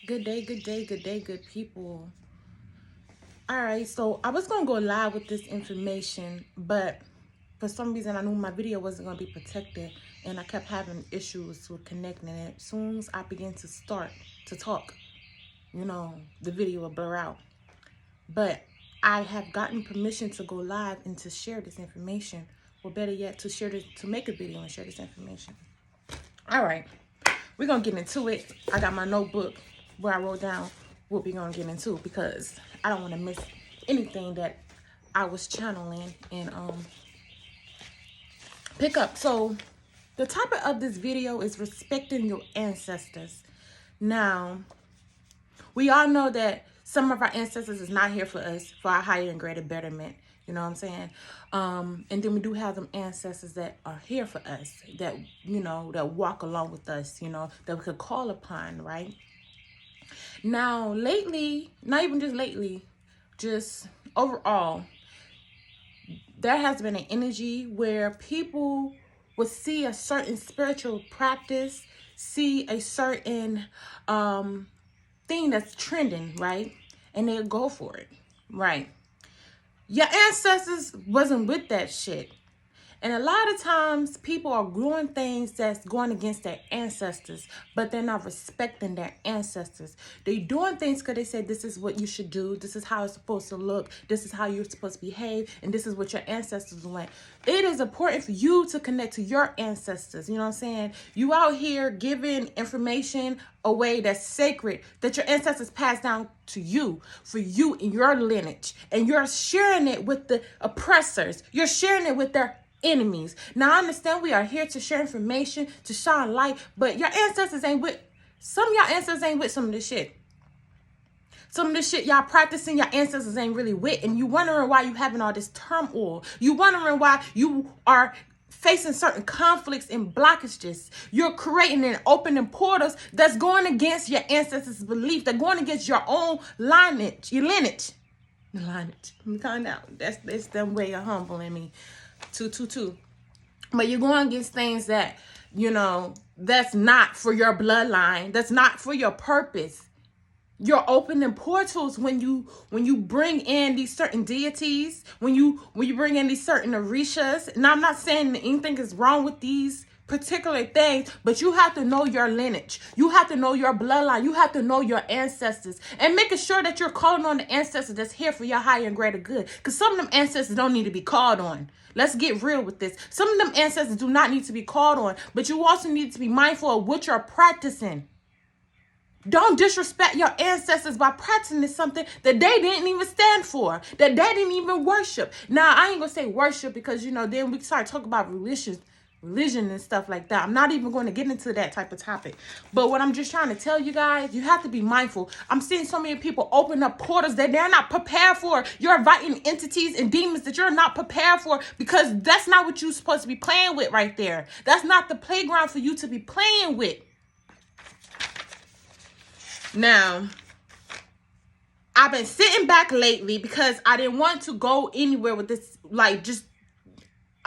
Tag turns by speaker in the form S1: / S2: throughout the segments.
S1: Good day, good day, good day, good people. All right, so I was gonna go live with this information, but for some reason I knew my video wasn't gonna be protected, and I kept having issues with connecting it. As soon as I began to start to talk, the video will blur out. But I have gotten permission to go live and to share this information, or better yet, to make a video and share this information. All right, we're gonna get into it. I got my notebook where I wrote down what we're gonna get into because I don't want to miss anything that I was channeling and pick up. So the topic of this video is respecting your ancestors. Now, we all know that some of our ancestors is not here for us for our higher and greater betterment. You know what I'm saying? And then we do have them ancestors that are here for us, that, that walk along with us, that we could call upon, right? Now, lately, not even just lately, just overall, there has been an energy where people will see a certain spiritual practice, see a certain thing that's trending, right? And they'll go for it, right? Your ancestors wasn't with that shit. And a lot of times people are doing things that's going against their ancestors, but they're not respecting their ancestors. They're doing things because they say this is what you should do. This is how it's supposed to look. This is how you're supposed to behave. And this is what your ancestors went. It is important for you to connect to your ancestors. You know what I'm saying? You out here giving information away that's sacred, that your ancestors passed down to you, for you and your lineage. And you're sharing it with the oppressors. You're sharing it with their enemies. Now, I understand we are here to share information, to shine light, but your ancestors ain't with, some of y'all ancestors ain't with some of this shit. Some of the shit y'all practicing, your ancestors ain't really with, and you wondering why you having all this turmoil. You wondering why you are facing certain conflicts and blockages. You're creating and opening portals that's going against your ancestors' belief. They're going against your own lineage, your lineage. The lineage. I'm calling out. That's them way of humbling me. Two. But you're going against things that, that's not for your bloodline. That's not for your purpose. You're opening portals when you bring in these certain deities, when you bring in these certain orishas. Now, I'm not saying that anything is wrong with these particular things, but you have to know your lineage. You have to know your bloodline. You have to know your ancestors, and making sure that you're calling on the ancestors that's here for your higher and greater good. Because some of them ancestors don't need to be called on. Let's get real with this. Some of them ancestors do not need to be called on, but you also need to be mindful of what you're practicing. Don't disrespect your ancestors by practicing something that they didn't even stand for, that they didn't even worship. Now, I ain't going to say worship because, then we start talking about religion and stuff like that. I'm not even going to get into that type of topic. But what I'm just trying to tell you guys, you have to be mindful. I'm seeing so many people open up portals that they're not prepared for. You're inviting entities and demons that you're not prepared for, because that's not what you're supposed to be playing with right there. That's not the playground for you to be playing with. Now, I've been sitting back lately because I didn't want to go anywhere with this.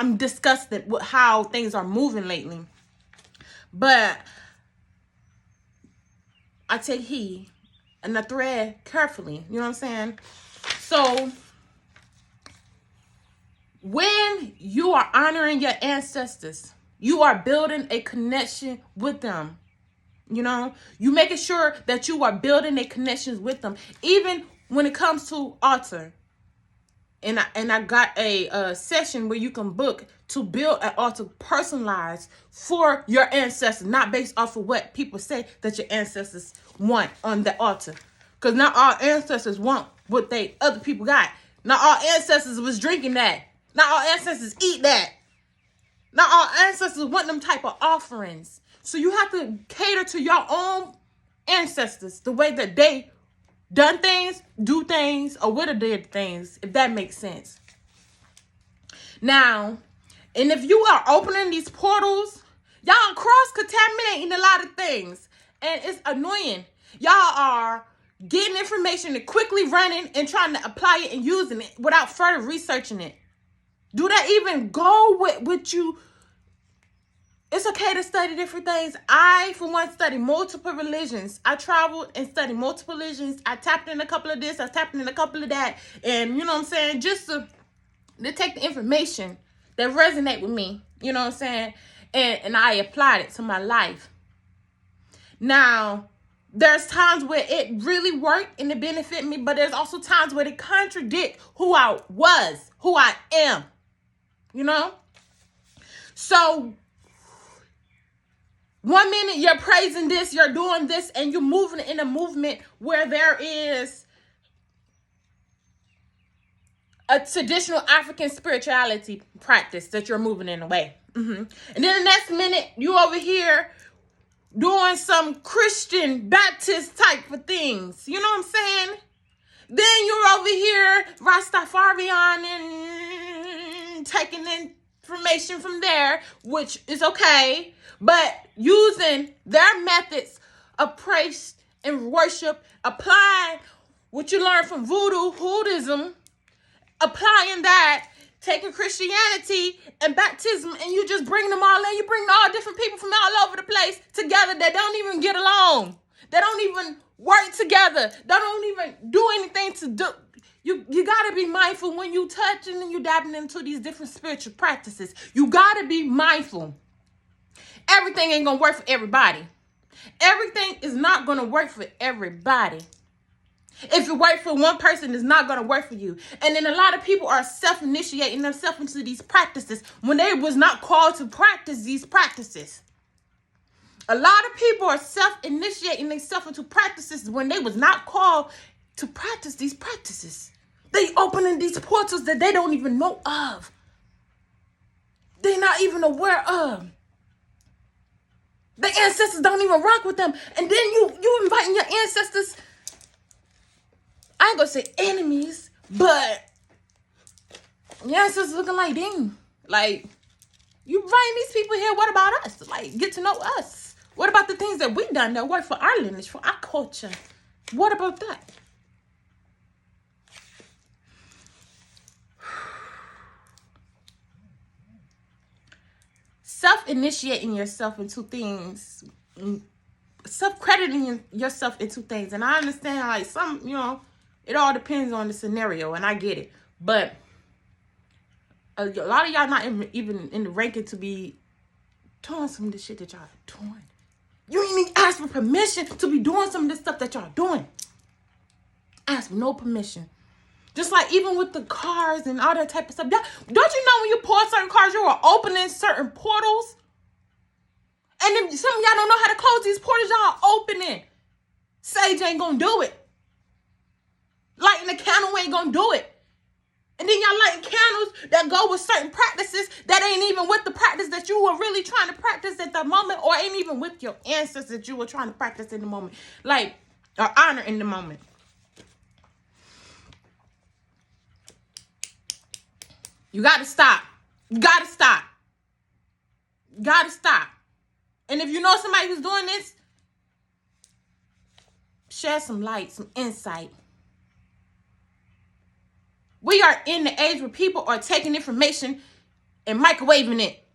S1: I'm disgusted with how things are moving lately. But I take heed and I thread carefully. You know what I'm saying? So, when you are honoring your ancestors, you are building a connection with them. You making sure that you are building a connections with them, even when it comes to altar. And I got a session where you can book to build an altar personalized for your ancestors, not based off of what people say that your ancestors want on the altar. Because not all ancestors want what other people got. Not all ancestors was drinking that. Not all ancestors eat that. Not all ancestors want them type of offerings. So you have to cater to your own ancestors, the way that they done things, do things, or would have did things, if that makes sense. Now, and if you are opening these portals, y'all cross-contaminating a lot of things. And it's annoying. Y'all are getting information and quickly running and trying to apply it and using it without further researching it. Do that even go with what you It's okay to study different things. I, for one, study multiple religions. I traveled and studied multiple religions. I tapped in a couple of this. I tapped in a couple of that. And, you know what I'm saying? Just to take the information that resonate with me. You know what I'm saying? And I applied it to my life. Now, there's times where it really worked and it benefited me. But there's also times where it contradict who I was, who I am. You know? So, one minute you're praising this, you're doing this, and you're moving in a movement where there is a traditional African spirituality practice that you're moving in a way. And then the next minute, you over here doing some Christian Baptist type of things. You know what I'm saying? Then you're over here Rastafarian and taking information from there, which is okay. But using their methods of praise and worship, applying what you learned from voodoo, Hoodism, applying that, taking Christianity and baptism, and you just bring them all in. You bring all different people from all over the place together that don't even get along. They don't even work together. They don't even do anything to do. You got to be mindful when you touching and you dabbing into these different spiritual practices. You got to be mindful. Everything ain't going to work for everybody. Everything is not going to work for everybody. If it works for one person, it's not going to work for you. And then a lot of people are self-initiating themselves into these practices when they was not called to practice these practices. A lot of people are self-initiating themselves into practices when they was not called to practice these practices. They opening these portals that they don't even know of. They're not even aware of. The ancestors don't even rock with them. And then you inviting your ancestors, I ain't gonna say enemies, but your ancestors looking like them. Like, you inviting these people here, what about us? Like, get to know us. What about the things that we done that work for our lineage, for our culture? What about that? Self-initiating yourself into things, self-crediting yourself into things. And I understand, like, some, it all depends on the scenario, and I get it. But a lot of y'all not even in the ranking to be doing some of the shit that y'all are doing. You ain't even ask for permission to be doing some of this stuff that y'all doing. Ask for no permission. Just like even with the cars and all that type of stuff. Don't you know when you pull certain cars, you are opening certain portals? And if some of y'all don't know how to close these portals, y'all opening. Sage ain't gonna do it. Lighting the candle ain't gonna do it. And then y'all lighting candles that go with certain practices that ain't even with the practice that you were really trying to practice at the moment, or ain't even with your ancestors that you were trying to practice in the moment. Like, or honor in the moment. You got to stop. You got to stop. You got to stop. And if you know somebody who's doing this, share some light, some insight. We are in the age where people are taking information and microwaving it.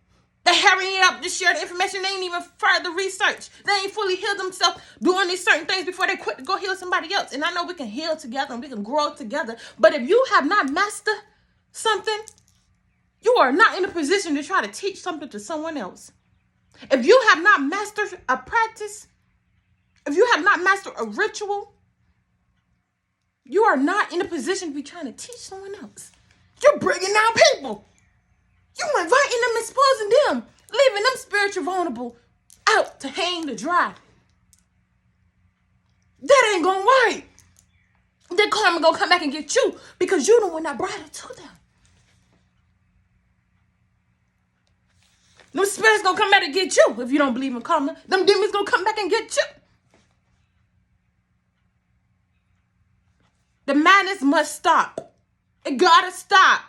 S1: They're hurrying it up to share the information. They ain't even further research. They ain't fully healed themselves doing these certain things before they quit to go heal somebody else. And I know we can heal together and we can grow together. But if you have not mastered something, you are not in a position to try to teach something to someone else. If you have not mastered a practice, if you have not mastered a ritual, you are not in a position to be trying to teach someone else. You're bringing down people. You inviting them, exposing them, leaving them spiritual vulnerable out to hang to dry. That ain't gonna work. That karma gonna come back and get you because you the one that brought it to them. Them spirits gonna come back and get you if you don't believe in karma. Them demons gonna come back and get you. The madness must stop. It gotta stop.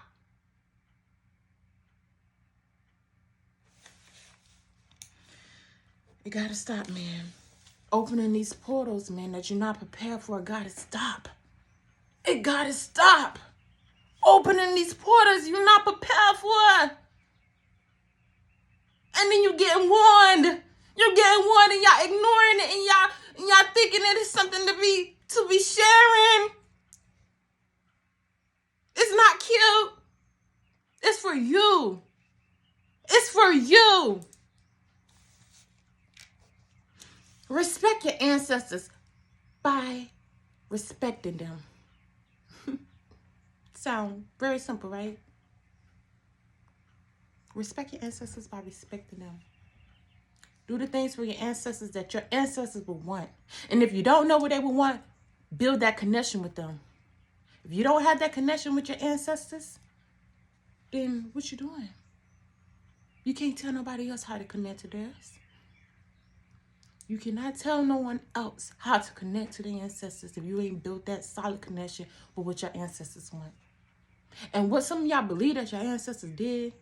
S1: It gotta stop, man. Opening these portals, man, that you're not prepared for, it gotta stop. It gotta stop. Opening these portals you're not prepared for. And then you getting warned. You're getting warned and y'all ignoring it and y'all thinking that it's something to be sharing. It's not cute. It's for you. It's for you. Respect your ancestors by respecting them. Sound very simple, right? Respect your ancestors by respecting them. Do the things for your ancestors that your ancestors would want. And if you don't know what they would want, build that connection with them. If you don't have that connection with your ancestors, then what you doing? You can't tell nobody else how to connect to theirs. You cannot tell no one else how to connect to their ancestors if you ain't built that solid connection with what your ancestors want. And what some of y'all believe that your ancestors did,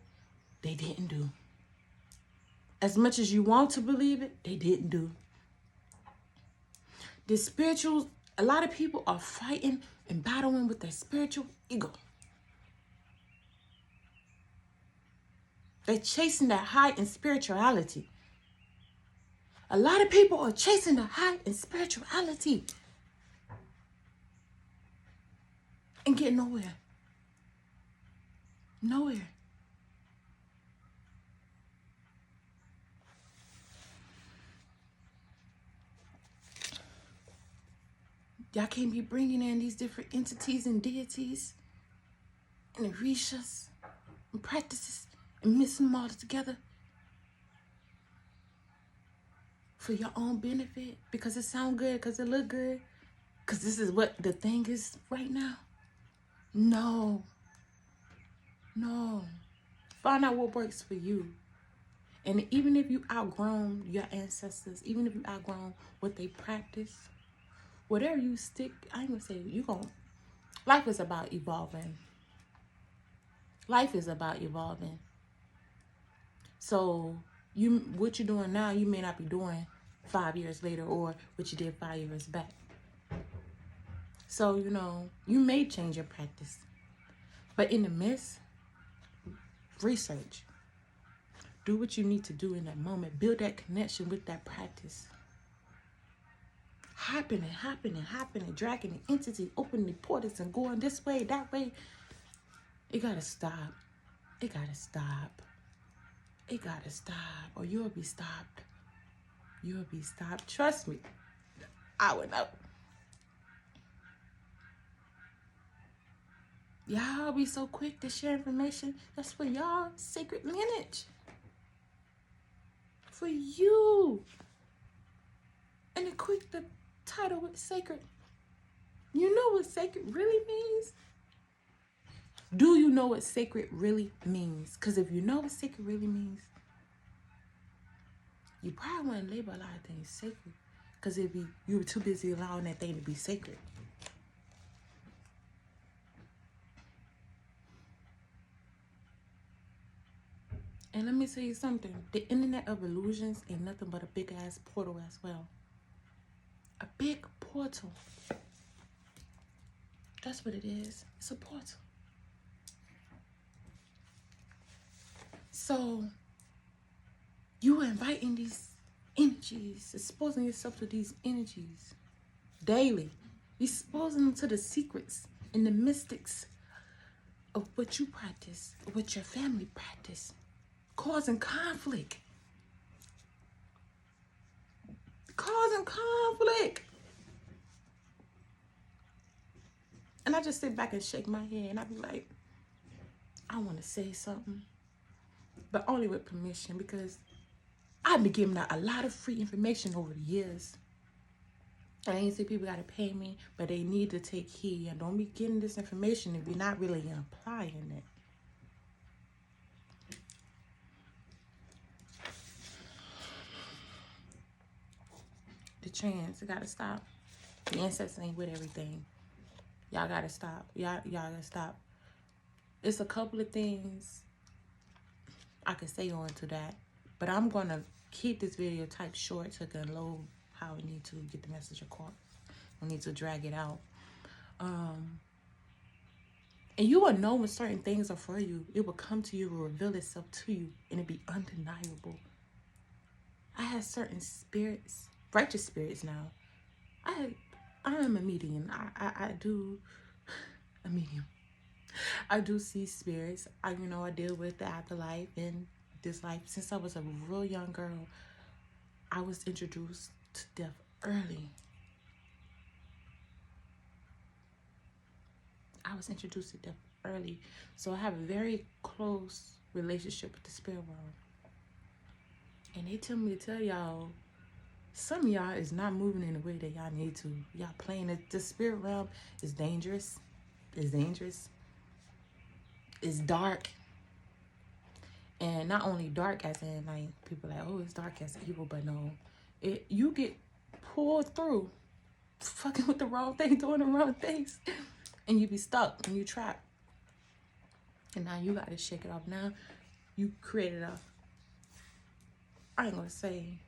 S1: they didn't do. As much as you want to believe it, they didn't do. The spiritual, a lot of people are fighting and battling with their spiritual ego. They're chasing that high in spirituality. A lot of people are chasing the high in spirituality and get nowhere. Nowhere. Y'all can't be bringing in these different entities and deities and orishas and practices and mixing them all together for your own benefit because it sound good, because it look good, because this is what the thing is right now. No. Find out what works for you. And even if you outgrown your ancestors, even if you outgrown what they practice, whatever you stick, I ain't gonna say life is about evolving. Life is about evolving. So what you're doing now, you may not be doing 5 years later or what you did 5 years back. So, you may change your practice. But in the midst, research. Do what you need to do in that moment. Build that connection with that practice. Happening, dragging the entity, opening the portals and going this way, that way. It gotta stop. It gotta stop. It gotta stop, or you'll be stopped. You'll be stopped. Trust me. I would know. Y'all be so quick to share information. That's for y'all sacred lineage. For you. And the quick the title with sacred. You know what sacred really means? Do you know what sacred really means? Because if you know what sacred really means, you probably wouldn't label a lot of things sacred. Because you were too busy allowing that thing to be sacred. And let me tell you something. The internet of illusions ain't nothing but a big ass portal as well. A big portal. That's what it is. It's a portal. So, you are inviting these energies, exposing yourself to these energies daily. You're exposing them to the secrets and the mystics of what you practice, of what your family practice, causing conflict. And I just sit back and shake my head and I be like, I want to say something, but only with permission, because I've been giving out a lot of free information over the years. I ain't say people got to pay me, but they need to take heed. And don't be getting this information if you're not really applying it. The trends, it got to stop. The ancestors ain't with everything. Y'all got to stop. Y'all got to stop. It's a couple of things I could say on to that, but I'm going to keep this video typed short so it can load how we need to get the message across. We need to drag it out. And you will know when certain things are for you. It will come to you, will reveal itself to you, and it'll be undeniable. I have certain spirits, righteous spirits now. I am a medium. I do a medium. I do see spirits. I deal with the afterlife and this life. Since I was a real young girl, I was introduced to death early. I was introduced to death early. So I have a very close relationship with the spirit world. And they tell me to tell y'all, some of y'all is not moving in the way that y'all need to. Y'all playing it. The spirit realm is dangerous. It's dangerous. It's dark. And not only dark as in like people like, oh, it's dark as evil, but no. You get pulled through fucking with the wrong thing, doing the wrong things. And you be stuck and you trapped. And now you got to shake it off. Now you created I ain't going to say,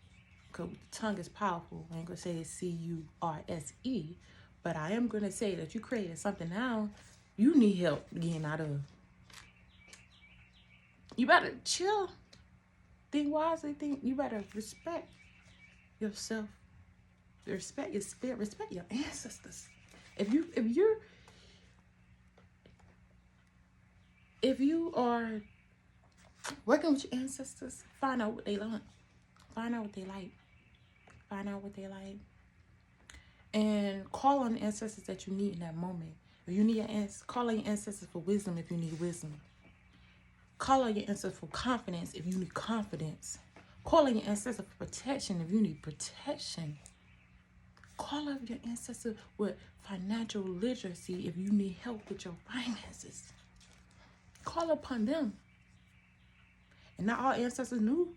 S1: because the tongue is powerful. I ain't going to say it's C-U-R-S-E. But I am going to say that you created something now you need help getting out of. You better chill. Think wisely. You better respect yourself. Respect your spirit. Respect your ancestors. If you are working with your ancestors, find out what they want. Find out what they like. Find out what they like. And call on the ancestors that you need in that moment. If you need call on your ancestors for wisdom if you need wisdom. Call on your ancestors for confidence if you need confidence. Call on your ancestors for protection if you need protection. Call on your ancestors with financial literacy if you need help with your finances. Call upon them. And not all ancestors know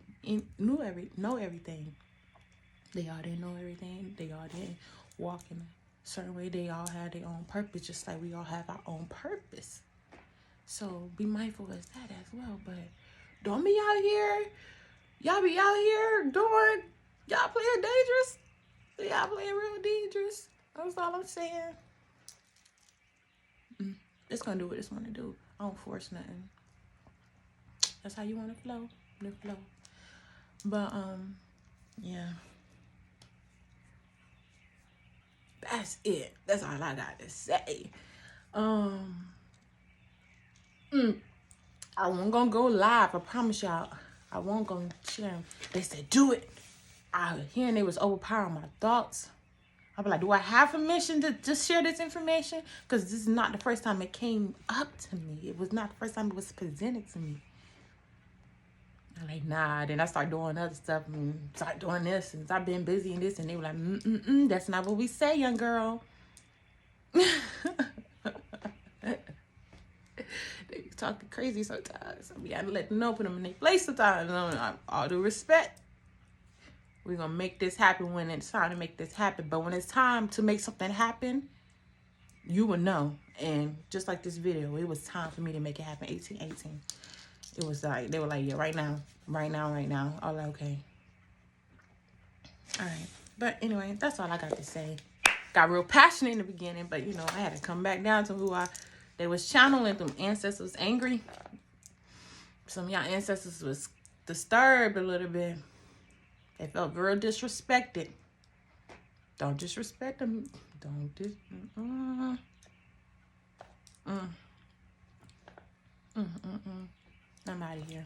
S1: everything. They all didn't know everything. They all didn't walk in a certain way. They all had their own purpose, just like we all have our own purpose. So be mindful of that as well. But don't be out here. Y'all be out here doing, y'all playing dangerous. Y'all playing real dangerous. That's all I'm saying. It's gonna do what it's gonna do. I don't force nothing. That's how you want to flow. The flow. But yeah. That's it. That's all I got to say. I wasn't gonna go live. I promise y'all. I wasn't gonna share. They said do it. I hearing they was overpowering my thoughts. I be like, do I have permission to just share this information? Because this is not the first time it came up to me. It was not the first time it was presented to me. I'm like, nah. Then I start doing other stuff and start doing this. And I've been busy in this. And they were like, that's not what we say, young girl. They be talking crazy sometimes. I gotta let them know, put them in their place sometimes. All due respect. We're going to make this happen when it's time to make this happen. But when it's time to make something happen, you will know. And just like this video, it was time for me to make it happen. 1818. It was like, they were like, yeah, right now. I was like, okay. All right. But anyway, that's all I got to say. Got real passionate in the beginning, but I had to come back down to they was channeling them ancestors angry. Some of y'all ancestors was disturbed a little bit. They felt real disrespected. Don't disrespect them. I'm out of here.